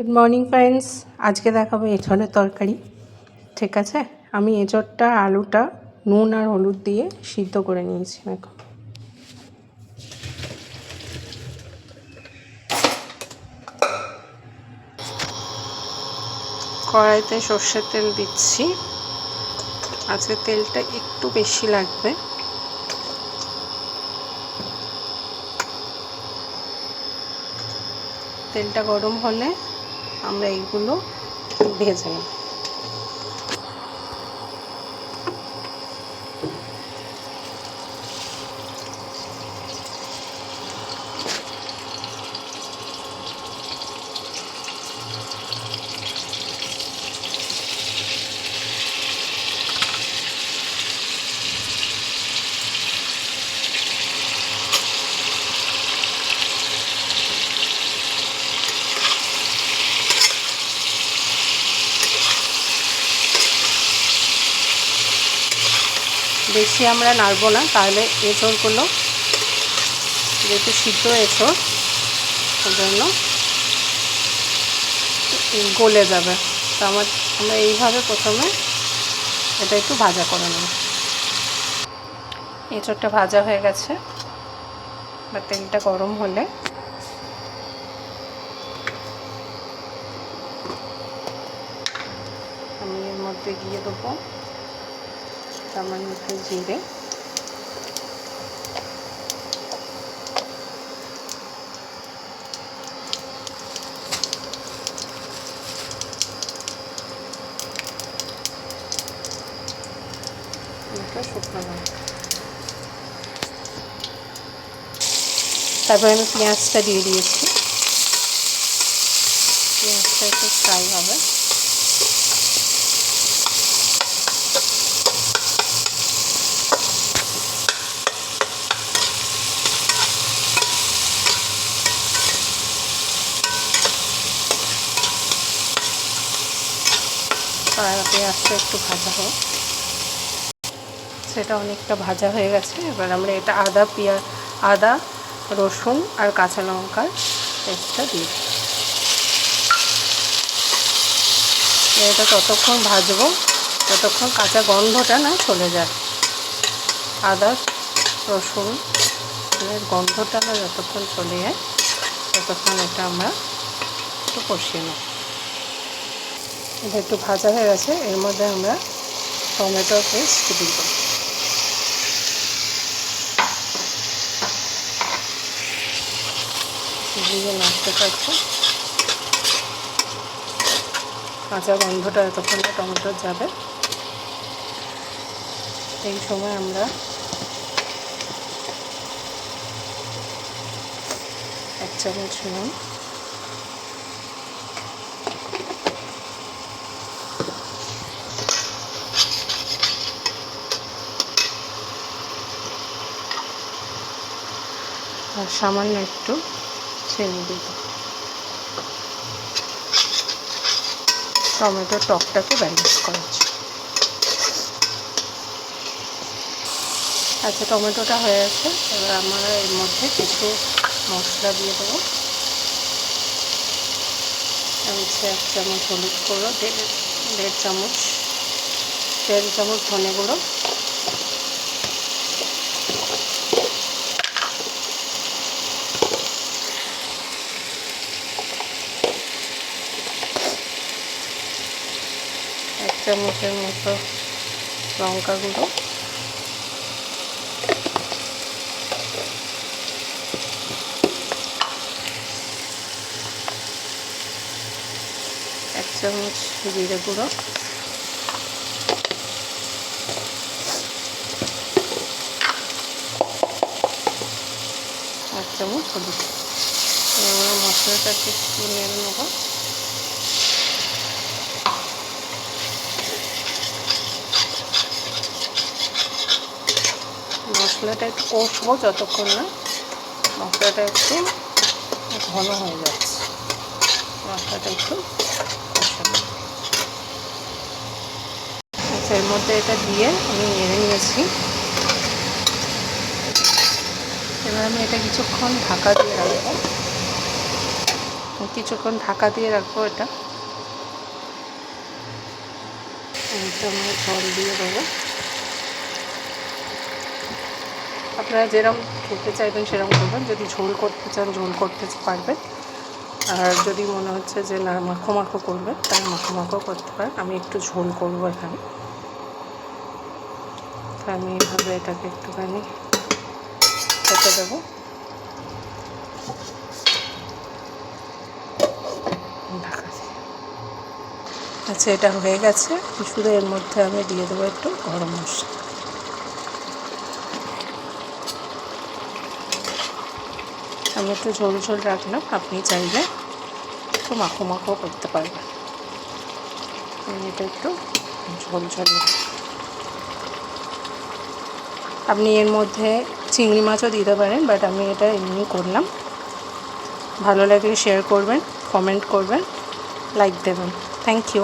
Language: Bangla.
গুড মর্নিং ফ্রেন্ডস, আজকে দেখাবো এঁচড়ের তরকারি। ঠিক আছে, আমি এঁচড়টা আলুটা নুন আর হলুদ দিয়ে সিদ্ধ করে নিয়েছি। এখন কড়াইতে সর্ষের তেল দিচ্ছি। আজকে তেলটা একটু বেশি লাগবে। তেলটা গরম হলে আমরা এইগুলো ভেজে নেব। বেশি আমরা নাড়বো না, তাহলে এঁচড়গুলো যেহেতু সিদ্ধ এঁচড় ওর জন্য গলে যাবে। তো আমরা এইভাবে প্রথমে এটা একটু ভাজা করে নেব। এঁচড়টা ভাজা হয়ে গেছে, বা তেলটা গরম হলে আমি এর মধ্যে দিয়ে দেবো সামান্য একটু জিরে, শুকনো লঙ্কা, তারপরে আমি পেঁয়াজটা দিয়ে দিয়েছি। পেঁয়াজটা একটু ফ্রাই হবে। পেঁয়াজটা একটু ভাজা হোক। সেটা অনেকটা ভাজা হয়ে গেছে। এবার আমরা এটা আদা রসুন আর কাঁচা লঙ্কার পেস্টটা দিই। এটা ততক্ষণ ভাজবো ততক্ষণ কাঁচা গন্ধটা না চলে যায়। আদা রসুনের গন্ধটা না যতক্ষণ চলে যায় ততক্ষণ এটা আমরা একটু কষিয়ে নেব। এটা একটু ভাজা হয়ে গেছে, এর মধ্যে আমরা টমেটো পেস্ট দিব। দিয়ে নাড়তে থাকবো। কাঁচা গন্ধটা যতক্ষণ না টমেটোর যাবে। এই সময় আমরা এক চামচ নুন, আর সামান্য একটু চিনি দিব। টমেটোর টকটাকে ব্যালেন্স করার জন্য। আচ্ছা, টমেটোটা হয়ে গেছে। এবার আমরা এর মধ্যে কিছু মশলা দিয়ে দেবো। হচ্ছে 1 চামচ হলুদ গুঁড়ো, দেড় চামচ ধনে গুঁড়ো, 1 চামচের মতো লঙ্কা গুঁড়ো, এক চামচ জিরে গুঁড়ো, 1 চামচ হলুদ। আমরা মশলাটাকে একটু নেড়ে নেব। মশলাটা একটু কষবো যতক্ষণ না মশলাটা একটু ঘন হয়ে যাচ্ছে। মশলাটা একটু কষাবো। আচ্ছা, এর মধ্যে এটা দিয়ে আমি নেড়ে নিয়েছি। এবার আমি এটা কিছুক্ষণ ঢাকা দিয়ে রাখবো। কিছুক্ষণ ঢাকা দিয়ে রাখবো এটা। আমরা জল দিয়ে দেবো। আপনারা যেরকম খেতে চাইবেন সেরকম করবেন। যদি ঝোল করতে চান ঝোল করতে পারবেন, আর যদি মনে হচ্ছে যে না মাখো মাখো করবেন তাহলে মাখো মাখো করতে পারেন। আমি একটু ঝোল করবো এখানে, তো আমি এইভাবে এটাকে একটুখানি কেটে দেবো। ঢাকা দিয়ে। আচ্ছা, এটা হয়ে গেছে। শুধু এর মধ্যে আমি দিয়ে দেবো একটু গরম মশলা। আমি একটু ঝোল ঝোল রাখলাম, আপনি চাইলে একটু মাখো মাখো করতে পারবেন। আমি এটা একটু ঝোল ঝোল। আপনি এর মধ্যে চিংড়ি মাছও দিতে পারেন, বাট আমি এটা এমনি করলাম। ভালো লাগলে শেয়ার করবেন, কমেন্ট করবেন, লাইক দেবেন। Thank you.